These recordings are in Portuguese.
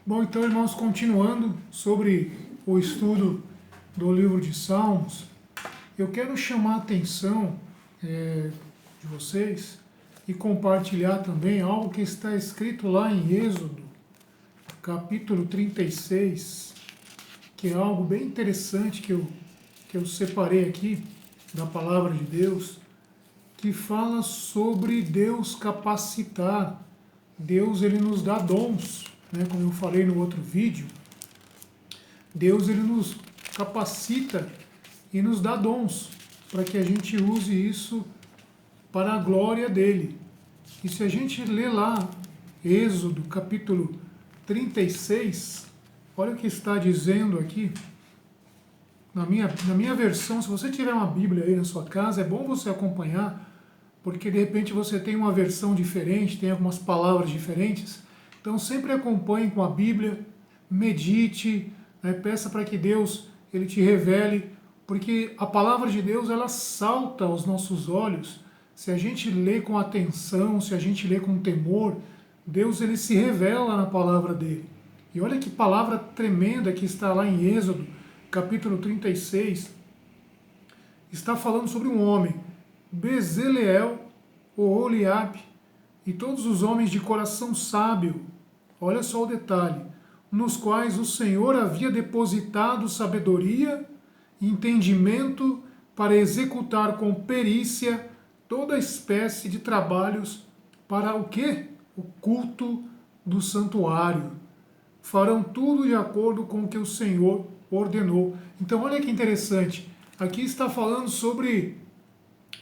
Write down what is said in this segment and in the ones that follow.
Bom, então, irmãos, continuando sobre o estudo do livro de Salmos, eu quero chamar a atenção de vocês e compartilhar também algo que está escrito lá em Êxodo, capítulo 36, que é algo bem interessante que eu separei aqui da palavra de Deus, que fala sobre Deus capacitar. Deus, ele nos dá dons, né? Como eu falei no outro vídeo, Deus, ele nos capacita e nos dá dons para que a gente use isso para a glória dele. E se a gente ler lá Êxodo capítulo 36, olha o que está dizendo aqui. Na minha versão, se você tiver uma Bíblia aí na sua casa, é bom você acompanhar, porque de repente você tem uma versão diferente, tem algumas palavras diferentes. Então sempre acompanhe com a Bíblia, medite, né, peça para que Deus ele te revele, porque a palavra de Deus ela salta aos nossos olhos. Se a gente lê com atenção, se a gente lê com temor, Deus ele se revela na palavra dele. E olha que palavra tremenda que está lá em Êxodo, capítulo 36, está falando sobre um homem, Bezaleel, Oholiabe, e todos os homens de coração sábio, olha só o detalhe, nos quais o Senhor havia depositado sabedoria e entendimento para executar com perícia toda espécie de trabalhos para o quê? O culto do santuário. Farão tudo de acordo com o que o Senhor ordenou. Então olha que interessante, aqui está falando sobre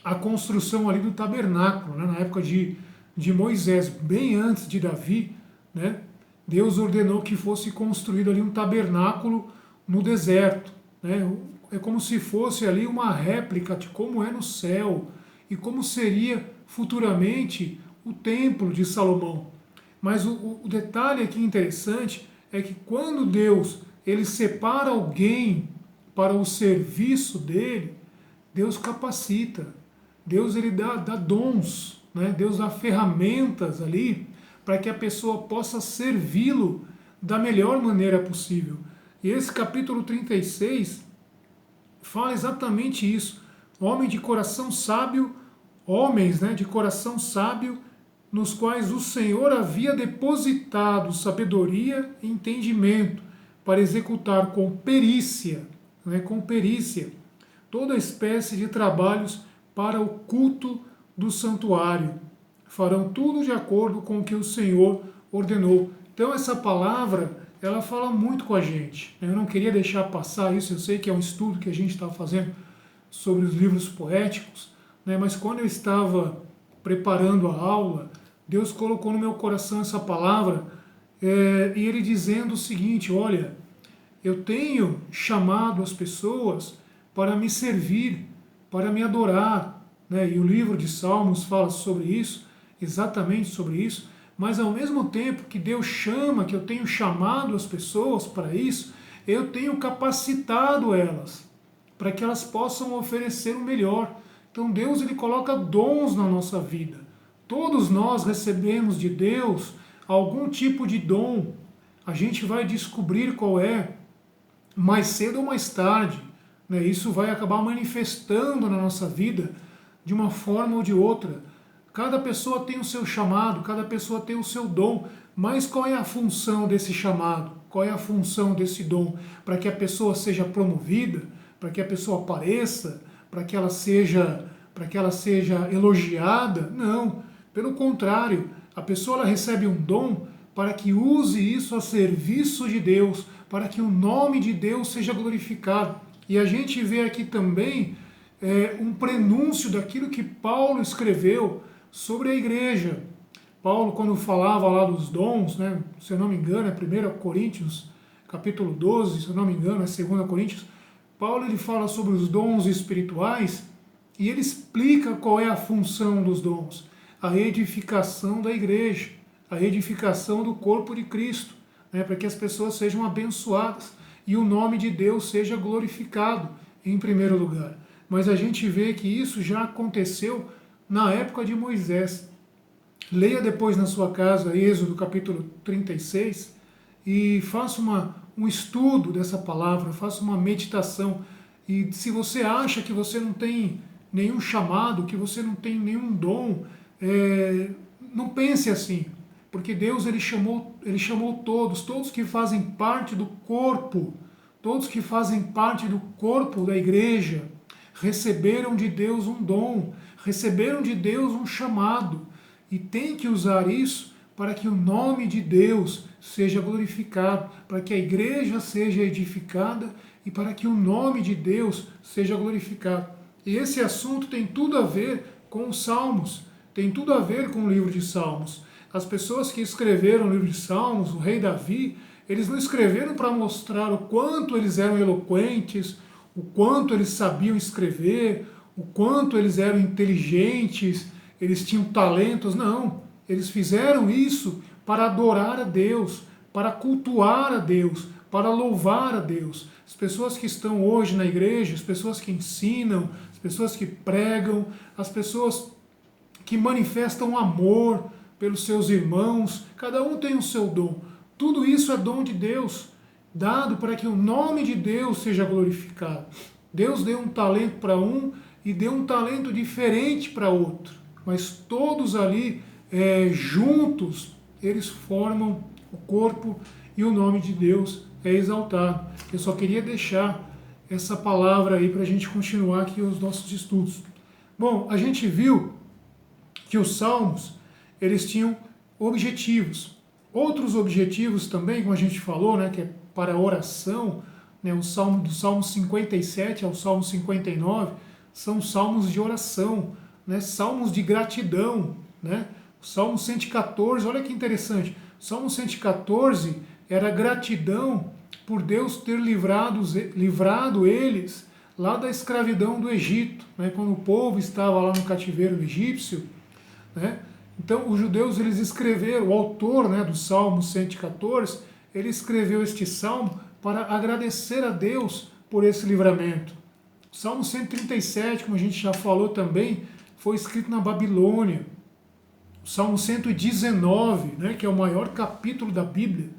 a construção ali do tabernáculo, né, na época de Moisés, bem antes de Davi, né, Deus ordenou que fosse construído ali um tabernáculo no deserto, né, é como se fosse ali uma réplica de como é no céu e como seria futuramente o templo de Salomão. Mas o detalhe aqui interessante é que quando Deus ele separa alguém para o serviço dele, Deus capacita, Deus ele dá dons, né? Deus dá ferramentas ali para que a pessoa possa servi-lo da melhor maneira possível. E esse capítulo 36 fala exatamente isso. Homem de coração sábio, homens, né, de coração sábio, nos quais o Senhor havia depositado sabedoria e entendimento para executar com perícia, né, toda espécie de trabalhos para o culto do santuário. Farão tudo de acordo com o que o Senhor ordenou. Então essa palavra, ela fala muito com a gente. Eu não queria deixar passar isso, eu sei que é um estudo que a gente está fazendo sobre os livros poéticos, né, mas quando eu estava preparando a aula, Deus colocou no meu coração essa palavra, e ele dizendo o seguinte, olha, eu tenho chamado as pessoas para me servir, para me adorar, né? E o livro de Salmos fala sobre isso, exatamente sobre isso, mas ao mesmo tempo que Deus chama, que eu tenho chamado as pessoas para isso, eu tenho capacitado elas, para que elas possam oferecer o melhor. Então Deus ele coloca dons na nossa vida. Todos nós recebemos de Deus algum tipo de dom. A gente vai descobrir qual é mais cedo ou mais tarde, né? Isso vai acabar manifestando na nossa vida de uma forma ou de outra. Cada pessoa tem o seu chamado, cada pessoa tem o seu dom, mas qual é a função desse chamado? Qual é a função desse dom? Para que a pessoa seja promovida, para que a pessoa apareça, para que ela seja elogiada? Não, pelo contrário, a pessoa ela recebe um dom para que use isso a serviço de Deus, para que o nome de Deus seja glorificado. E a gente vê aqui também um prenúncio daquilo que Paulo escreveu sobre a igreja. Paulo, quando falava lá dos dons, né, se eu não me engano, é 1 Coríntios, capítulo 12, se eu não me engano, é 2 Coríntios, Paulo ele fala sobre os dons espirituais e ele explica qual é a função dos dons. A edificação da igreja, a edificação do corpo de Cristo, né, para que as pessoas sejam abençoadas e o nome de Deus seja glorificado em primeiro lugar. Mas a gente vê que isso já aconteceu na época de Moisés. Leia depois na sua casa Êxodo capítulo 36 e faça um estudo dessa palavra, faça uma meditação. E se você acha que você não tem nenhum chamado, que você não tem nenhum dom, não pense assim, porque Deus ele chamou todos que fazem parte do corpo, todos que fazem parte do corpo da igreja, receberam de Deus um dom, receberam de Deus um chamado, e tem que usar isso para que o nome de Deus seja glorificado, para que a igreja seja edificada e para que o nome de Deus seja glorificado. E esse assunto tem tudo a ver com os Salmos, tem tudo a ver com o livro de Salmos. As pessoas que escreveram o livro de Salmos, o rei Davi, eles não escreveram para mostrar o quanto eles eram eloquentes, o quanto eles sabiam escrever, o quanto eles eram inteligentes, eles tinham talentos. Não, eles fizeram isso para adorar a Deus, para cultuar a Deus, para louvar a Deus. As pessoas que estão hoje na igreja, as pessoas que ensinam, as pessoas que pregam, as pessoas que manifestam amor pelos seus irmãos, cada um tem o seu dom. Tudo isso é dom de Deus, dado para que o nome de Deus seja glorificado. Deus deu um talento para um e deu um talento diferente para outro, mas todos ali juntos, eles formam o corpo e o nome de Deus é exaltado. Eu só queria deixar essa palavra aí para a gente continuar aqui os nossos estudos. Bom, a gente viu que os salmos, eles tinham objetivos. Outros objetivos também, como a gente falou, né, que é para a oração, né, o salmo, do Salmo 57 ao Salmo 59, são salmos de oração, né, salmos de gratidão. Né? O Salmo 114, olha que interessante, o Salmo 114 era gratidão por Deus ter livrado eles lá da escravidão do Egito, né, quando o povo estava lá no cativeiro egípcio. Né? Então os judeus eles escreveram, o autor, né, do Salmo 114, ele escreveu este salmo para agradecer a Deus por esse livramento. O Salmo 137, como a gente já falou também, foi escrito na Babilônia. O Salmo 119, né, que é o maior capítulo da Bíblia,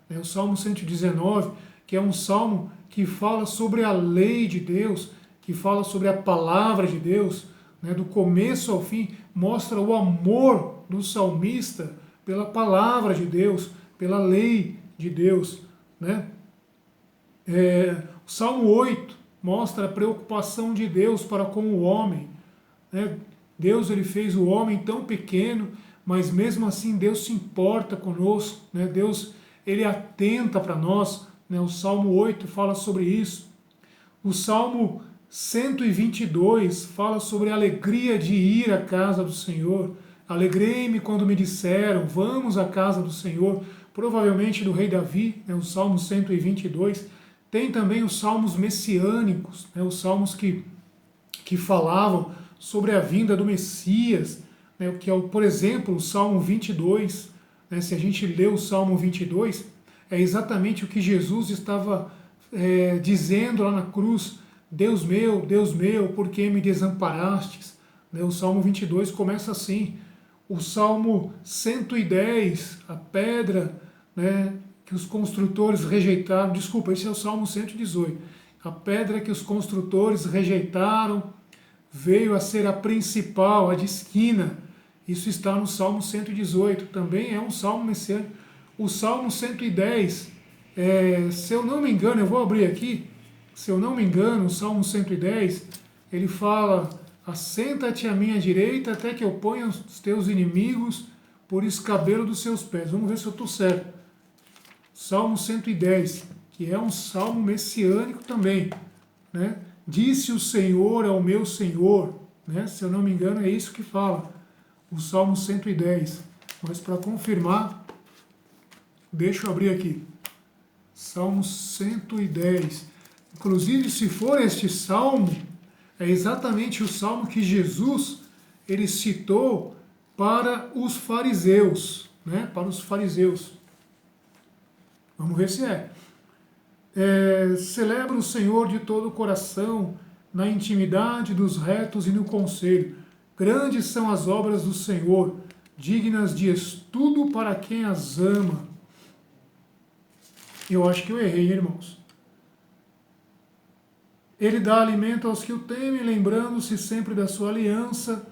né, o Salmo 119, que é um salmo que fala sobre a lei de Deus, que fala sobre a palavra de Deus, né, do começo ao fim, mostra o amor do salmista pela palavra de Deus, pela lei de Deus. Né? O Salmo 8 mostra a preocupação de Deus para com o homem. Né? Deus ele fez o homem tão pequeno, mas mesmo assim Deus se importa conosco. Né? Deus ele atenta para nós. Né? O Salmo 8 fala sobre isso. O Salmo 122 fala sobre a alegria de ir à casa do Senhor. Alegrei-me quando me disseram, vamos à casa do Senhor. Provavelmente do rei Davi, né, o Salmo 122. Tem também os salmos messiânicos, né, os salmos que falavam sobre a vinda do Messias, né, que é, por exemplo, o Salmo 22. Né, se a gente lê o Salmo 22, é exatamente o que Jesus estava dizendo lá na cruz. Deus meu, por que me desamparastes? Né, o Salmo 22 começa assim. O Salmo 110, a pedra, né, que os construtores rejeitaram, desculpa, esse é o Salmo 118. A pedra que os construtores rejeitaram veio a ser a principal, a de esquina. Isso está no Salmo 118, também é um salmo messiânico. O Salmo 110, se eu não me engano, eu vou abrir aqui, se eu não me engano, o Salmo 110, ele fala: assenta-te à minha direita até que eu ponha os teus inimigos por escabelo dos seus pés. Vamos ver se eu estou certo. Salmo 110, que é um salmo messiânico também. Né? Disse o Senhor ao meu Senhor. Né? Se eu não me engano, é isso que fala. O Salmo 110. Mas para confirmar, deixa eu abrir aqui. Salmo 110. Inclusive, se for este salmo, é exatamente o salmo que Jesus ele citou para os fariseus, né? Para os fariseus. Vamos ver se é. Celebra o Senhor de todo o coração, na intimidade dos retos e no conselho. Grandes são as obras do Senhor, dignas de estudo para quem as ama. Eu acho que eu errei, irmãos. Ele dá alimento aos que o temem, lembrando-se sempre da sua aliança,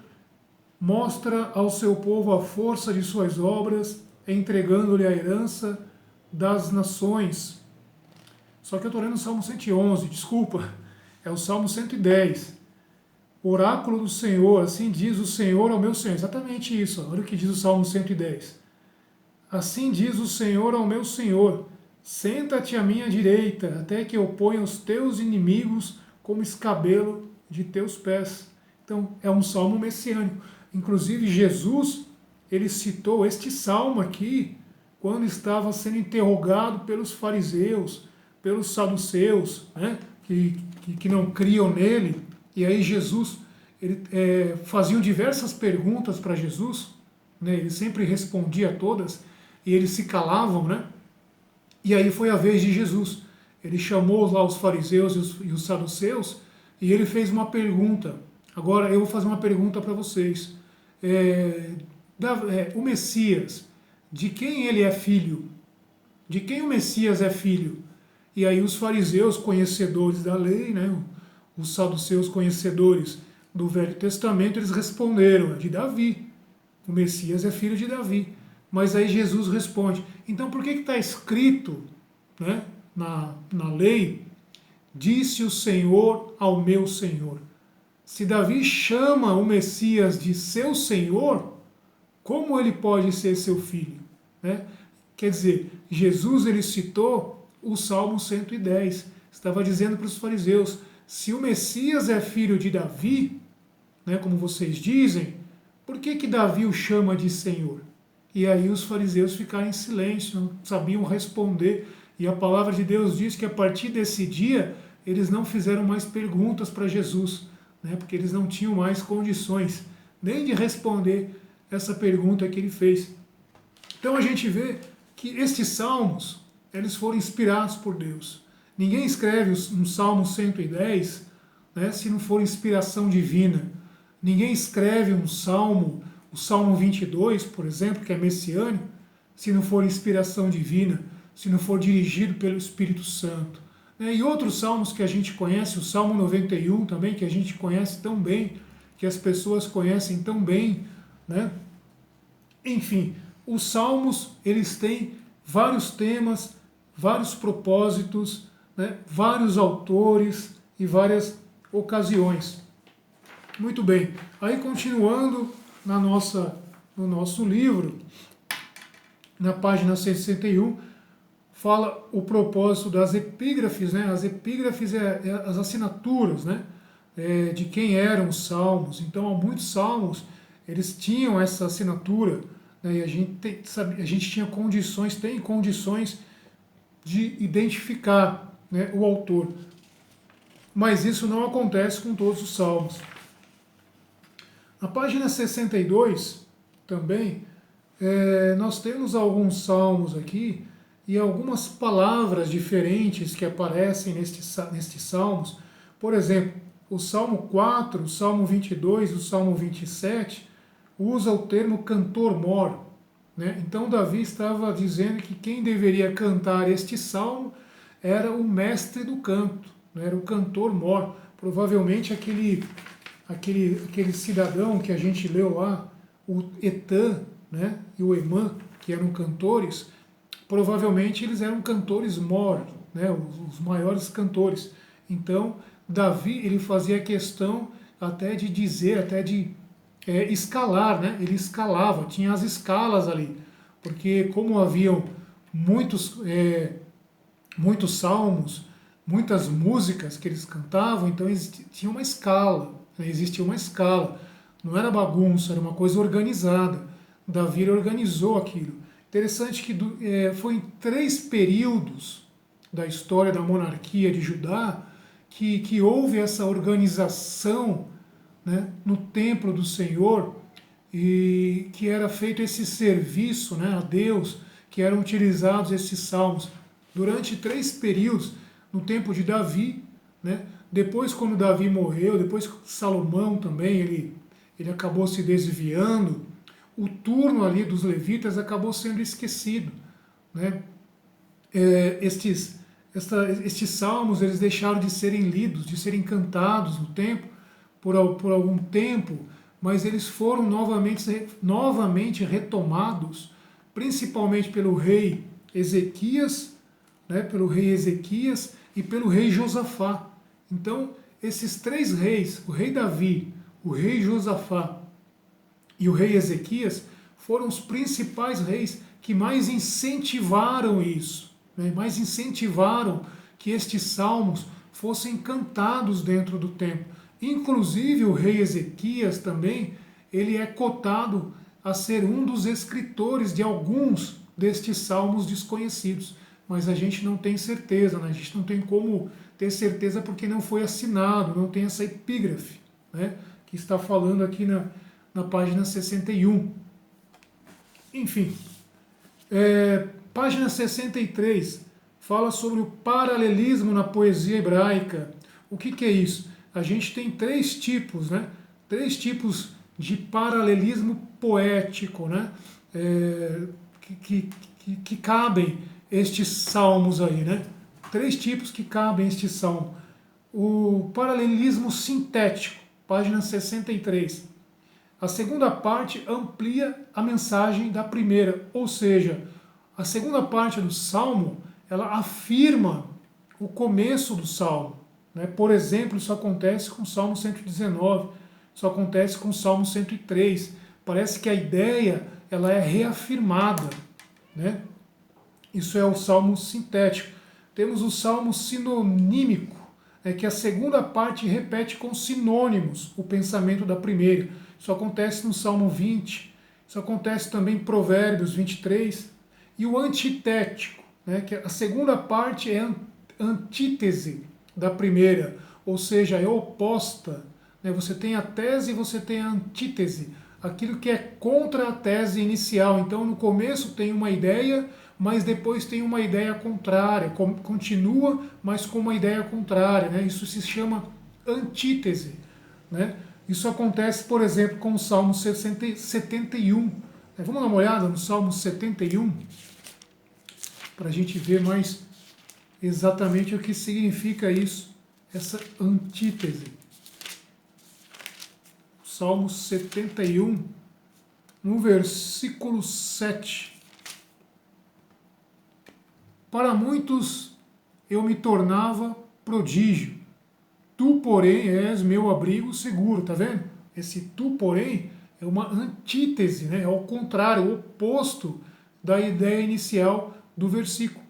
mostra ao seu povo a força de suas obras, entregando-lhe a herança das nações. Só que eu estou lendo o Salmo 111, desculpa, é o Salmo 110. Oráculo do Senhor, assim diz o Senhor ao meu Senhor. Exatamente isso, olha o que diz o Salmo 110. Assim diz o Senhor ao meu Senhor, senta-te à minha direita, até que eu ponha os teus inimigos como escabelo de teus pés. Então, é um salmo messiânico. Inclusive, Jesus, ele citou este salmo aqui, quando estava sendo interrogado pelos fariseus, pelos saduceus, né, que não criam nele. E aí Jesus, faziam diversas perguntas para Jesus, né, ele sempre respondia a todas, e eles se calavam, né? E aí foi a vez de Jesus. Ele chamou lá os fariseus e os saduceus e ele fez uma pergunta. Agora eu vou fazer uma pergunta para vocês. O Messias, de quem ele é filho? De quem o Messias é filho? E aí os fariseus, conhecedores da lei, né? Os saduceus, conhecedores do Velho Testamento, eles responderam, é de Davi. O Messias é filho de Davi. Mas aí Jesus responde, então por que está escrito, né, na lei, disse o Senhor ao meu Senhor? Se Davi chama o Messias de seu Senhor, como ele pode ser seu filho? Né? Quer dizer, Jesus ele citou o Salmo 110, estava dizendo para os fariseus, se o Messias é filho de Davi, né, como vocês dizem, por que Davi o chama de Senhor? E aí os fariseus ficaram em silêncio, não sabiam responder. E a palavra de Deus diz que a partir desse dia eles não fizeram mais perguntas para Jesus, né, porque eles não tinham mais condições nem de responder essa pergunta que ele fez. Então a gente vê que estes salmos, eles foram inspirados por Deus. Ninguém escreve um Salmo 110, né, se não for inspiração divina. Ninguém escreve um salmo, o Salmo 22, por exemplo, que é messiânico, se não for inspiração divina, se não for dirigido pelo Espírito Santo. E outros salmos que a gente conhece, o Salmo 91 também, que a gente conhece tão bem, que as pessoas conhecem tão bem, né? Enfim, os salmos, eles têm vários temas, vários propósitos, né? Vários autores e várias ocasiões. Muito bem. Aí continuando no nosso livro, na página 61, fala o propósito das epígrafes, né? As epígrafes é as assinaturas, né? De quem eram os salmos. Então, há muitos salmos, eles tinham essa assinatura, né? E a gente tinha condições, tem condições de identificar, né, o autor. Mas isso não acontece com todos os salmos. Na página 62, também, nós temos alguns salmos aqui e algumas palavras diferentes que aparecem nestes salmos. Por exemplo, o Salmo 4, o Salmo 22, o Salmo 27 usa o termo cantor-mor. Né? Então Davi estava dizendo que quem deveria cantar este salmo era o mestre do canto, né? Era o cantor-mor. Provavelmente aquele cidadão que a gente leu lá, o Etan, né, e o Emã, que eram cantores, provavelmente eles eram cantores mor, né, os maiores cantores. Então, Davi, ele fazia questão até de dizer, até de escalar, né, ele escalava, tinha as escalas ali, porque como haviam muitos salmos, muitas músicas que eles cantavam, então tinha uma escala, né, existia uma escala, não era bagunça, era uma coisa organizada. Davi organizou aquilo. Interessante que foi em 3 períodos da história da monarquia de Judá que houve essa organização, né, no templo do Senhor, e que era feito esse serviço, né, a Deus, que eram utilizados esses salmos durante 3 períodos, no tempo de Davi, né? Depois, quando Davi morreu, depois Salomão também, ele acabou se desviando, o turno ali dos levitas acabou sendo esquecido, né? estes salmos eles deixaram de serem lidos, de serem cantados no tempo, por algum tempo, mas eles foram novamente retomados, principalmente pelo rei Ezequias, né, pelo rei Ezequias e pelo rei Josafá. Então, esses três reis, o rei Davi, o rei Josafá e o rei Ezequias, foram os principais reis que mais incentivaram isso, né, mais incentivaram que estes salmos fossem cantados dentro do templo. Inclusive o rei Ezequias também, ele é cotado a ser um dos escritores de alguns destes salmos desconhecidos. Mas a gente não tem certeza, né? A gente não tem como ter certeza porque não foi assinado, não tem essa epígrafe, né? Que está falando aqui na página 61. Enfim, página 63 fala sobre o paralelismo na poesia hebraica. O que é isso? A gente tem três tipos, né? Três tipos de paralelismo poético, né? Que cabem estes salmos aí, né? Três tipos que cabem este salmo. O paralelismo sintético, página 63. A segunda parte amplia a mensagem da primeira, ou seja, a segunda parte do salmo, ela afirma o começo do salmo. Né? Por exemplo, isso acontece com o Salmo 119, isso acontece com o Salmo 103. Parece que a ideia ela é reafirmada. Né? Isso é o salmo sintético. Temos o salmo sinonímico, que a segunda parte repete com sinônimos o pensamento da primeira. Isso acontece no Salmo 20, isso acontece também em Provérbios 23. E o antitético, que a segunda parte é antítese da primeira, ou seja, é oposta. Você tem a tese e você tem a antítese, aquilo que é contra a tese inicial. Então, no começo tem uma ideia, mas depois tem uma ideia contrária, continua, mas com uma ideia contrária. Né? Isso se chama antítese. Né? Isso acontece, por exemplo, com o Salmo 71. Vamos dar uma olhada no Salmo 71, para a gente ver mais exatamente o que significa isso, essa antítese. Salmo 71, no versículo 7. Para muitos eu me tornava prodígio, tu, porém, és meu abrigo seguro. Tá vendo? Esse tu, porém, é uma antítese, né? É ao contrário, o oposto da ideia inicial do versículo.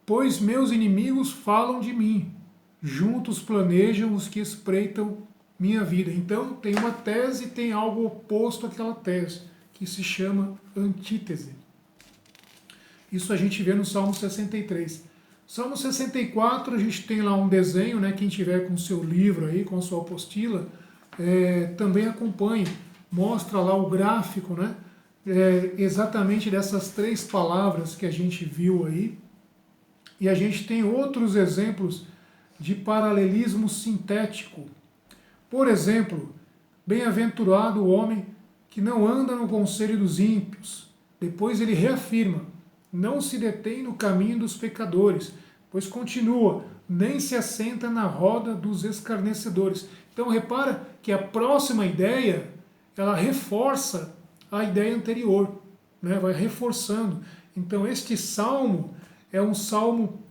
Pois meus inimigos falam de mim, juntos planejam os que espreitam minha vida. Então tem uma tese e tem algo oposto àquela tese, que se chama antítese. Isso a gente vê no Salmo 63. Salmo 64, a gente tem lá um desenho, né? Quem tiver com o seu livro aí, com a sua apostila, também acompanhe. Mostra lá o gráfico, né? Exatamente dessas três palavras que a gente viu aí. E a gente tem outros exemplos de paralelismo sintético. Por exemplo, bem-aventurado o homem que não anda no conselho dos ímpios. Depois ele reafirma, não se detém no caminho dos pecadores, pois continua, nem se assenta na roda dos escarnecedores. Então repara que a próxima ideia, ela reforça a ideia anterior, né? Vai reforçando. Então este salmo é um salmo,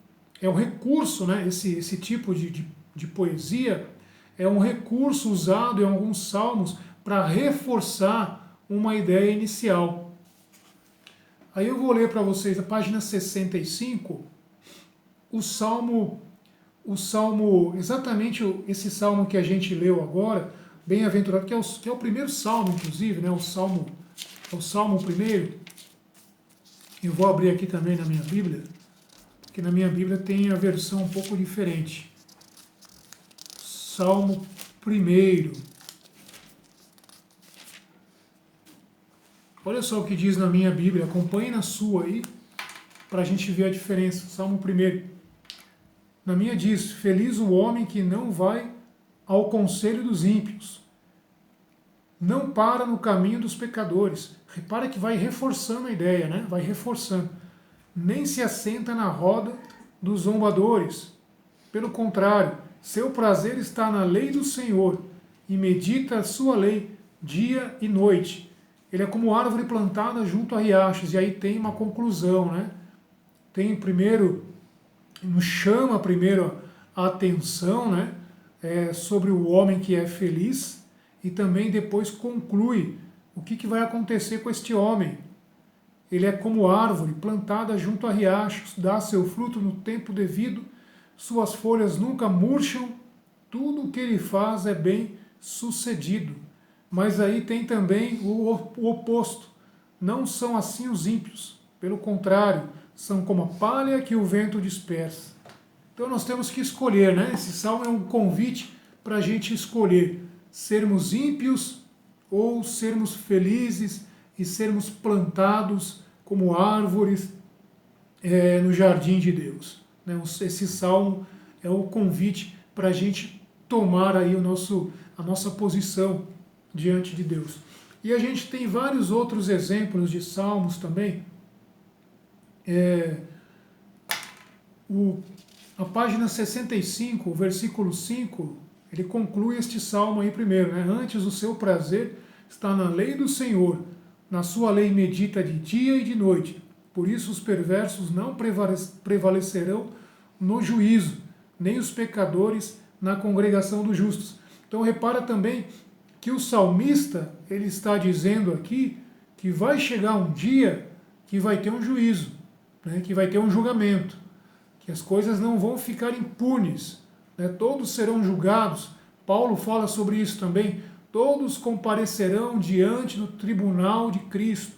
é um recurso, né? Esse tipo de poesia é um recurso usado em alguns salmos para reforçar uma ideia inicial. Aí eu vou ler para vocês a página 65, o salmo, exatamente esse salmo que a gente leu agora, bem-aventurado, que é o primeiro salmo, inclusive, né? É o salmo primeiro. Eu vou abrir aqui também na minha Bíblia, porque na minha Bíblia tem a versão um pouco diferente. Salmo primeiro. Olha só o que diz na minha Bíblia, acompanhe na sua aí, para a gente ver a diferença. Salmo 1. Na minha diz, feliz o homem que não vai ao conselho dos ímpios, não para no caminho dos pecadores. Repara que vai reforçando a ideia, né? Vai reforçando. nem se assenta na roda dos zombadores. Pelo contrário, seu prazer está na lei do Senhor, e medita a sua lei dia e noite. Ele é como árvore plantada junto a riachos, e aí tem uma conclusão, né? Tem primeiro, nos chama primeiro a atenção, né? Sobre o homem que é feliz, e também depois conclui o que vai acontecer com este homem. Ele é como árvore plantada junto a riachos, dá seu fruto no tempo devido, suas folhas nunca murcham, tudo o que ele faz é bem sucedido. Mas aí tem também o oposto. Não são assim os ímpios. Pelo contrário, são como a palha que o vento dispersa. Então nós temos que escolher, né? Esse salmo é um convite para a gente escolher sermos ímpios ou sermos felizes e sermos plantados como árvores no jardim de Deus. Esse salmo é o convite para a gente tomar aí a nossa posição diante de Deus. E a gente tem vários outros exemplos de salmos também. A página 65, o versículo 5, ele conclui este salmo aí primeiro, né? Antes o seu prazer está na lei do Senhor, na sua lei medita de dia e de noite. Por isso os perversos não prevalecerão no juízo, nem os pecadores na congregação dos justos. Então repara também que o salmista, ele está dizendo aqui que vai chegar um dia que vai ter um juízo, né? Que vai ter um julgamento, que as coisas não vão ficar impunes, né? Todos serão julgados. Paulo fala sobre isso também. Todos comparecerão diante do tribunal de Cristo.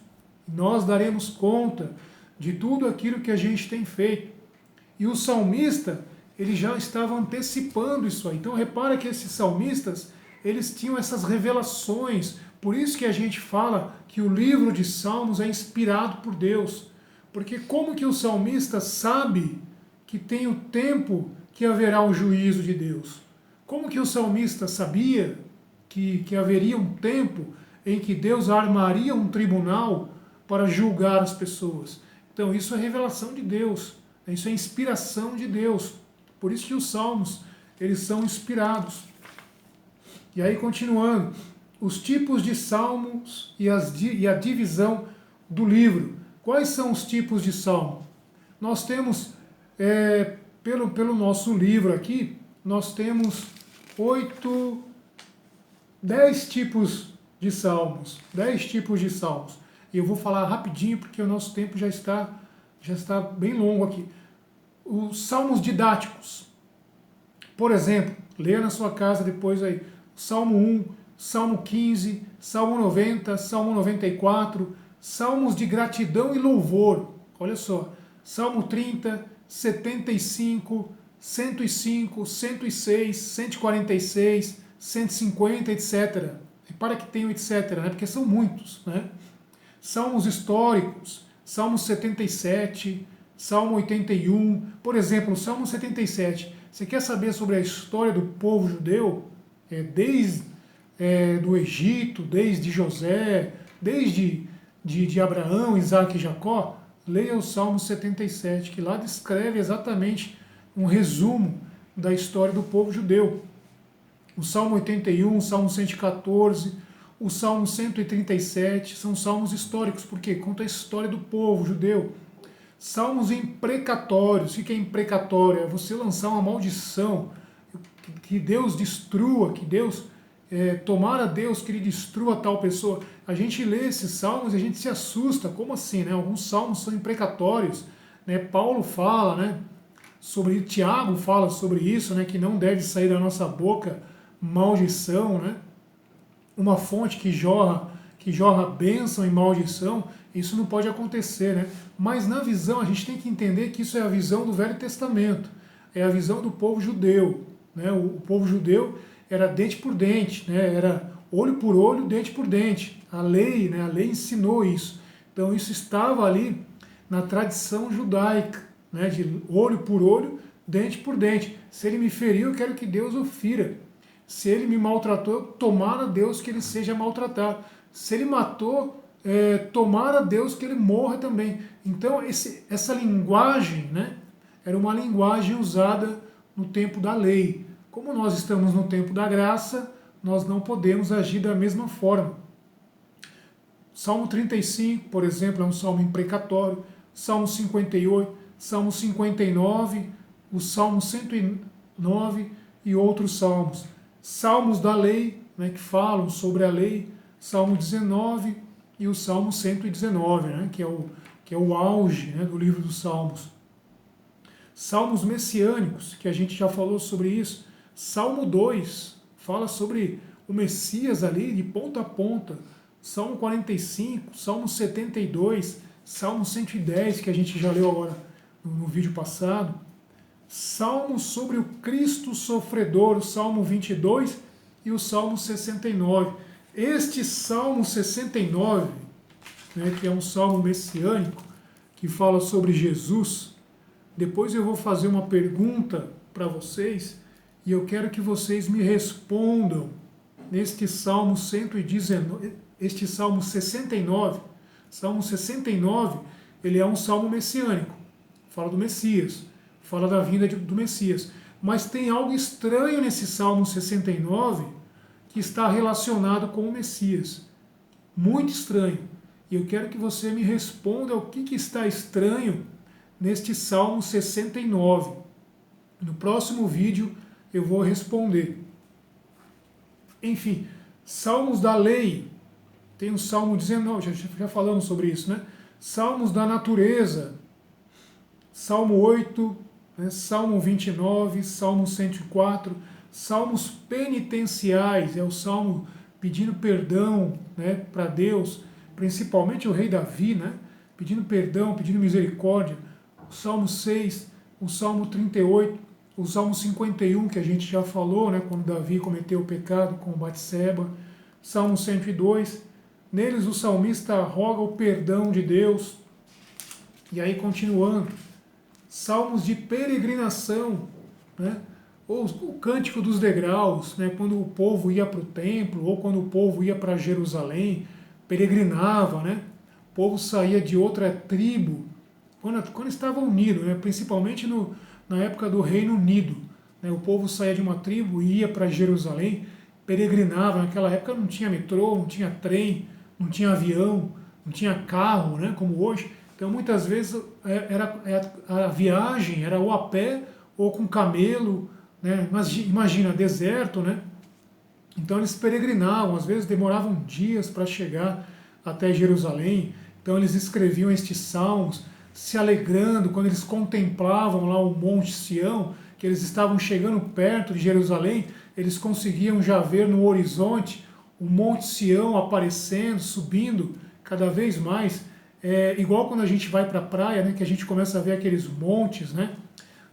Nós daremos conta de tudo aquilo que a gente tem feito. E o salmista, ele já estava antecipando isso aí. Então repara que esses salmistas, eles tinham essas revelações. Por isso que a gente fala que o livro de Salmos é inspirado por Deus. Porque como que o salmista sabe que tem o tempo que haverá o juízo de Deus? Como que o salmista sabia que haveria um tempo em que Deus armaria um tribunal para julgar as pessoas? Então isso é revelação de Deus, isso é inspiração de Deus. Por isso que os salmos, eles são inspirados. E aí continuando, os tipos de salmos e a divisão do livro. Quais são os tipos de salmo? Nós temos, pelo nosso livro aqui, nós temos 10 tipos de salmos. 10 tipos de salmos. E eu vou falar rapidinho porque o nosso tempo já está bem longo aqui. Os salmos didáticos. Por exemplo, leia na sua casa depois aí. Salmo 1, Salmo 15, Salmo 90, Salmo 94, salmos de gratidão e louvor. Olha só, Salmo 30, 75, 105, 106, 146, 150, etc. Repara que tem o etc, né? Porque são muitos, né? Salmos históricos, Salmo 77, Salmo 81. Por exemplo, Salmo 77. Você quer saber sobre a história do povo judeu? Desde do Egito, desde José, desde de Abraão, Isaac e Jacó? Leia o Salmo 77, que lá descreve exatamente um resumo da história do povo judeu. O Salmo 81, o Salmo 114, o Salmo 137, são salmos históricos, porque conta a história do povo judeu. Salmos imprecatórios. O que é imprecatório? É você lançar uma maldição, que Deus destrua, que Deus, tomara Deus que ele destrua tal pessoa. A gente lê esses salmos e a gente se assusta. Como assim, né? Alguns salmos são imprecatórios, né? Paulo fala, né? Tiago fala sobre isso, né? Que não deve sair da nossa boca maldição, né? Uma fonte que jorra bênção e maldição, isso não pode acontecer, né? Mas na visão, a gente tem que entender que isso é a visão do Velho Testamento, é a visão do povo judeu, né? O povo judeu era dente por dente, né? Era olho por olho, dente por dente. A lei, né? A lei ensinou isso. Então isso estava ali na tradição judaica, né? De olho por olho, dente por dente. Se ele me feriu, eu quero que Deus o fira. Se ele me maltratou, tomara Deus que ele seja maltratado. Se ele matou, tomara Deus que ele morra também. Então essa linguagem, né, era uma linguagem usada no tempo da lei. Como nós estamos no tempo da graça, nós não podemos agir da mesma forma. Salmo 35, por exemplo, é um salmo imprecatório. Salmo 58, Salmo 59, o Salmo 109 e outros salmos. Salmos da lei, né, que falam sobre a lei, Salmo 19 e o Salmo 119, né, que é o auge, né, do livro dos Salmos. Salmos messiânicos, que a gente já falou sobre isso. Salmo 2 fala sobre o Messias ali de ponta a ponta. Salmo 45, Salmo 72, Salmo 110, que a gente já leu agora no vídeo passado. Salmo sobre o Cristo sofredor, o Salmo 22 e o Salmo 69. Este Salmo 69, né, que é um salmo messiânico, que fala sobre Jesus, depois eu vou fazer uma pergunta para vocês e eu quero que vocês me respondam neste Salmo 119, este Salmo 69. Salmo 69, ele é um salmo messiânico, fala do Messias, fala da vinda do Messias. Mas tem algo estranho nesse Salmo 69 que está relacionado com o Messias. Muito estranho. E eu quero que você me responda o que está estranho neste Salmo 69. No próximo vídeo eu vou responder. Enfim, Salmos da lei. Tem o Salmo 19, já falamos sobre isso, né? Salmos da natureza. Salmo 8, né? Salmo 29, Salmo 104. Salmos penitenciais, é o salmo pedindo perdão, né, para Deus, principalmente o rei Davi, né? Pedindo perdão, pedindo misericórdia. O Salmo 6, o Salmo 38, o Salmo 51, que a gente já falou, né, quando Davi cometeu o pecado com Batseba. Salmo 102, neles o salmista roga o perdão de Deus. E aí, continuando, salmos de peregrinação, né? Ou o cântico dos degraus, né? Quando o povo ia para o templo, ou quando o povo ia para Jerusalém, peregrinava, né? O povo saía de outra tribo, quando estava unido, né? Principalmente na época do Reino Unido, né? O povo saía de uma tribo e ia para Jerusalém, peregrinava. Naquela época não tinha metrô, não tinha trem, não tinha avião, não tinha carro, né, como hoje. Então muitas vezes a viagem era ou a pé ou com camelo, né? Mas imagina, deserto, né? Então eles peregrinavam, às vezes demoravam dias para chegar até Jerusalém. Então eles escreviam estes salmos, se alegrando quando eles contemplavam lá o Monte Sião, que eles estavam chegando perto de Jerusalém, eles conseguiam já ver no horizonte o Monte Sião aparecendo, subindo cada vez mais. Igual quando a gente vai para a praia, né, que a gente começa a ver aqueles montes, né,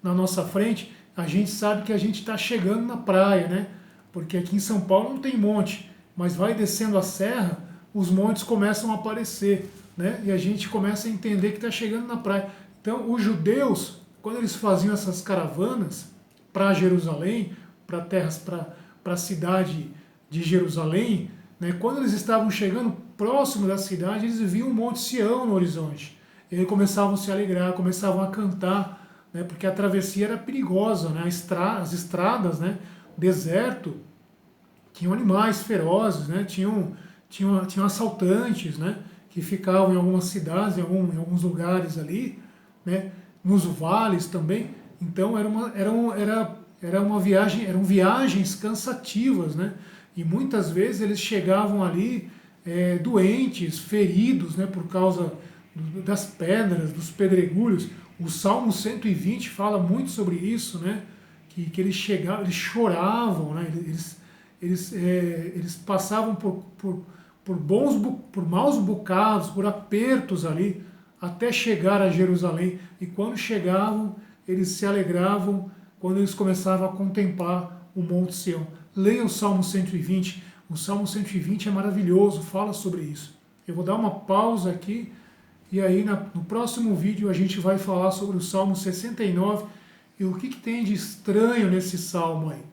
na nossa frente, a gente sabe que a gente está chegando na praia, né, porque aqui em São Paulo não tem monte, mas vai descendo a serra, os montes começam a aparecer, né, e a gente começa a entender que está chegando na praia. Então, os judeus, quando eles faziam essas caravanas para Jerusalém, para a cidade de Jerusalém, né, quando eles estavam chegando próximo da cidade, eles viam o Monte Sião no horizonte. E aí começavam a se alegrar, começavam a cantar, né, porque a travessia era perigosa, né, as estradas, né, deserto, tinham animais ferozes, né, tinham assaltantes, né, que ficavam em algumas cidades, em alguns lugares ali, né, nos vales também. Então eram viagens cansativas, né? E muitas vezes eles chegavam ali doentes, feridos, né, por causa das pedras, dos pedregulhos. O Salmo 120 fala muito sobre isso, né? Que eles chegavam, eles choravam, né? Eles passavam por maus bocados, por apertos ali, até chegar a Jerusalém. E quando chegavam, eles se alegravam quando eles começavam a contemplar o Monte Sião. Leia o Salmo 120. O Salmo 120 é maravilhoso, fala sobre isso. Eu vou dar uma pausa aqui e aí no próximo vídeo a gente vai falar sobre o Salmo 69 e o que tem de estranho nesse salmo aí.